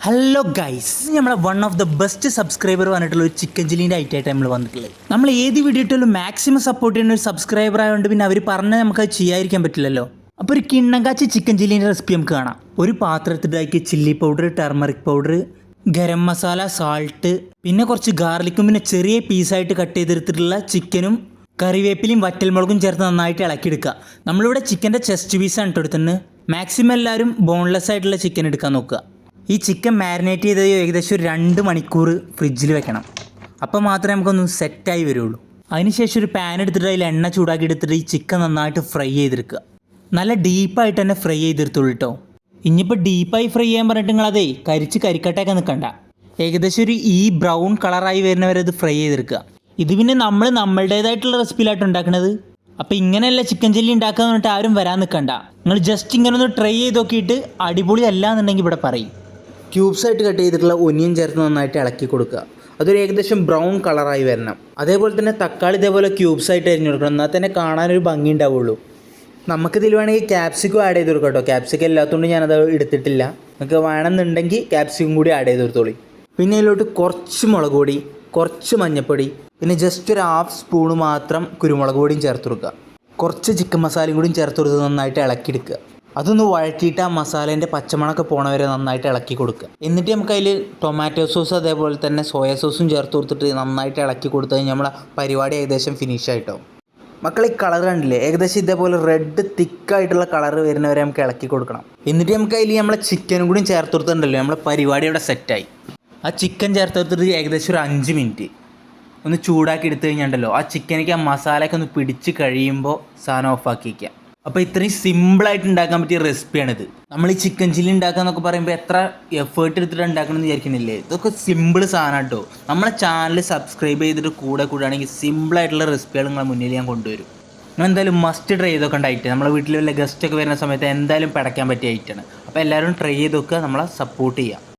Hello guys, നമ്മളെ one of the best subscriber പറഞ്ഞിട്ടുള്ള ഒരു ചിക്കൻ ചില്ലിൻ്റെ ഐറ്റായിട്ട് നമ്മൾ വന്നിട്ടുള്ളത്. നമ്മൾ ഏത് വീഡിയോ ഇട്ടാലും മാക്സിമം സപ്പോർട്ട് ചെയ്യുന്ന ഒരു സബ്സ്ക്രൈബർ ആയതുകൊണ്ട് പിന്നെ അവർ പറഞ്ഞാൽ നമുക്കത് ചെയ്യാതിരിക്കാൻ പറ്റില്ലല്ലോ. അപ്പോൾ ഒരു കിണ്ണങ്കാച്ചി ചിക്കൻ ചില്ലിൻ്റെ റെസിപ്പി നമുക്ക് കാണാം. ഒരു പാത്രത്തിലേക്ക് chilli powder, turmeric powder, garam masala, salt, പിന്നെ കുറച്ച് ഗാർലിക്കും, പിന്നെ ചെറിയ പീസായിട്ട് കട്ട് ചെയ്തെടുത്തിട്ടുള്ള ചിക്കനും കറിവേപ്പിലയും വറ്റൽമുളകും ചേർത്ത് നന്നായിട്ട് ഇളക്കിയെടുക്കുക. നമ്മളിവിടെ ചിക്കൻ്റെ ചെസ്റ്റ് പീസാണ് എടുത്തിട്ടുണ്ട്. മാക്സിമം എല്ലാവരും ബോൺലെസ് ആയിട്ടുള്ള ചിക്കൻ എടുക്കാൻ നോക്കുക. ഈ ചിക്കൻ മാരിനേറ്റ് ചെയ്ത് ഏകദേശം ഒരു 2 മണിക്കൂർ ഫ്രിഡ്ജിൽ വെക്കണം. അപ്പോൾ മാത്രമേ നമുക്കൊന്ന് സെറ്റായി വരുള്ളൂ. അതിനുശേഷം ഒരു പാൻ എടുത്തിട്ട് അതിൽ എണ്ണ ചൂടാക്കി എടുത്തിട്ട് ഈ ചിക്കൻ നന്നായിട്ട് ഫ്രൈ ചെയ്തെടുക്കുക. നല്ല ഡീപ്പായിട്ട് തന്നെ ഫ്രൈ ചെയ്തെടുത്തുള്ളൂ കേട്ടോ. ഇനിയിപ്പോൾ ഡീപ്പായി ഫ്രൈ ചെയ്യാൻ പറഞ്ഞിട്ട് നിങ്ങളതേ കരിക്കട്ടയൊക്കെ നിൽക്കണ്ട. ഏകദേശം ഒരു ബ്രൗൺ കളറായി വരുന്നവരെ ഇത് ഫ്രൈ ചെയ്തെടുക്കുക. ഇത് പിന്നെ നമ്മളുടേതായിട്ടുള്ള റെസിപ്പിയിലായിട്ട് ഉണ്ടാക്കുന്നത്. അപ്പോൾ ഇങ്ങനെയല്ല ചിക്കൻ ചില്ലി ഉണ്ടാക്കുക എന്ന് പറഞ്ഞിട്ട് ആരും വരാൻ നിൽക്കണ്ട. നിങ്ങൾ ജസ്റ്റ് ഇങ്ങനെ ഒന്ന് ട്രൈ ചെയ്ത് നോക്കിയിട്ട് അടിപൊളി അല്ല എന്നുണ്ടെങ്കിൽ ഇവിടെ പറയും. ക്യൂബ്സായിട്ട് കട്ട് ചെയ്തിട്ടുള്ള ഒനിയൻ ചേർത്ത് നന്നായിട്ട് ഇളക്കി കൊടുക്കുക. അതൊരു ഏകദേശം ബ്രൗൺ കളറായി വരണം. അതേപോലെ തന്നെ തക്കാളി ഇതേപോലെ ക്യൂബ്സായിട്ട് അരിഞ്ഞു കൊടുക്കണം. എന്നാൽ തന്നെ കാണാനൊരു ഭംഗി ഉണ്ടാവുള്ളൂ. നമുക്കിതിൽ വേണമെങ്കിൽ ക്യാപ്സിക്കം ആഡ് ചെയ്ത് കൊടുക്കാം കേട്ടോ. ക്യാപ്സിക്കം ഇല്ലാത്തതുകൊണ്ട് ഞാനത് എടുത്തിട്ടില്ല. നിങ്ങൾക്ക് വേണമെന്നുണ്ടെങ്കിൽ ക്യാപ്സിക്കം കൂടി ആഡ് ചെയ്ത് കൊടുത്തോളി. പിന്നെ അതിലോട്ട് കുറച്ച് മുളക് പൊടി, കുറച്ച് മഞ്ഞൾപ്പൊടി, പിന്നെ ജസ്റ്റ് ഒരു 1/2 സ്പൂണ് മാത്രം കുരുമുളക് പൊടിയും ചേർത്ത് കൊടുക്കുക. കുറച്ച് ചിക്കൻ മസാലയും കൂടിയും ചേർത്ത് കൊടുത്ത് നന്നായിട്ട് ഇളക്കിയെടുക്കുക. അതൊന്ന് വഴറ്റിയിട്ട് ആ മസാലേൻ്റെ പച്ചമണമൊക്കെ പോണവരെ നന്നായിട്ട് ഇളക്കി കൊടുക്കുക. എന്നിട്ട് നമുക്ക് അതിൽ ടൊമാറ്റോ സോസ് അതേപോലെ തന്നെ സോയ സോസും ചേർത്ത് കൊടുത്തിട്ട് നന്നായിട്ട് ഇളക്കി കൊടുത്തു കഴിഞ്ഞാൽ നമ്മളെ പരിപാടി ഏകദേശം ഫിനിഷ് ആയിട്ടോ. മക്കൾ ഈ കളർ കണ്ടില്ലേ, ഏകദേശം ഇതേപോലെ റെഡ് തിക്കായിട്ടുള്ള കളർ വരുന്നവരെ നമുക്ക് ഇളക്കി കൊടുക്കണം. എന്നിട്ട് നമുക്ക് അതിൽ നമ്മളെ ചിക്കനും കൂടി ചേർത്ത് കൊടുത്തിട്ടുണ്ടല്ലോ, നമ്മളെ പരിപാടി ഇവിടെ സെറ്റായി. ആ ചിക്കൻ ചേർത്ത് കൊടുത്തിട്ട് ഏകദേശം ഒരു 5 മിനിറ്റ് ഒന്ന് ചൂടാക്കി എടുത്തു കഴിഞ്ഞാണ്ടല്ലോ ആ ചിക്കനൊക്കെ ആ മസാലയൊക്കെ ഒന്ന് പിടിച്ച് കഴിയുമ്പോൾ സാധനം ഓഫാക്കി വയ്ക്കുക. അപ്പോൾ ഇത്രയും സിമ്പിളായിട്ട് ഉണ്ടാക്കാൻ പറ്റിയ റെസിപ്പിയാണിത്. നമ്മൾ ഈ ചിക്കൻ ചില്ലി ഉണ്ടാക്കുക എന്നൊക്കെ പറയുമ്പോൾ എത്ര എഫേർട്ട് എടുത്തിട്ട് ഉണ്ടാക്കണമെന്ന് വിചാരിക്കുന്നില്ലേ? ഇതൊക്കെ സിമ്പിൾ സാധനം കേട്ടോ. നമ്മളെ ചാനൽ സബ്സ്ക്രൈബ് ചെയ്തിട്ട് കൂടെ സിമ്പിളായിട്ടുള്ള റെസിപ്പികൾ നിങ്ങളെ മുന്നിൽ ഞാൻ കൊണ്ടുവരും. നിങ്ങൾ എന്തായാലും മസ്റ്റ് ട്രൈ ചെയ്തൊക്കെ ഉണ്ടായിട്ട് നമ്മളെ വീട്ടിൽ വല്ല ഗസ്റ്റൊക്കെ വരുന്ന സമയത്ത് എന്തായാലും പടയ്ക്കാൻ പറ്റിയ ഐറ്റമാണ്. അപ്പോൾ എല്ലാവരും ട്രൈ ചെയ്ത് നോക്കുക, നമ്മളെ സപ്പോർട്ട് ചെയ്യുക.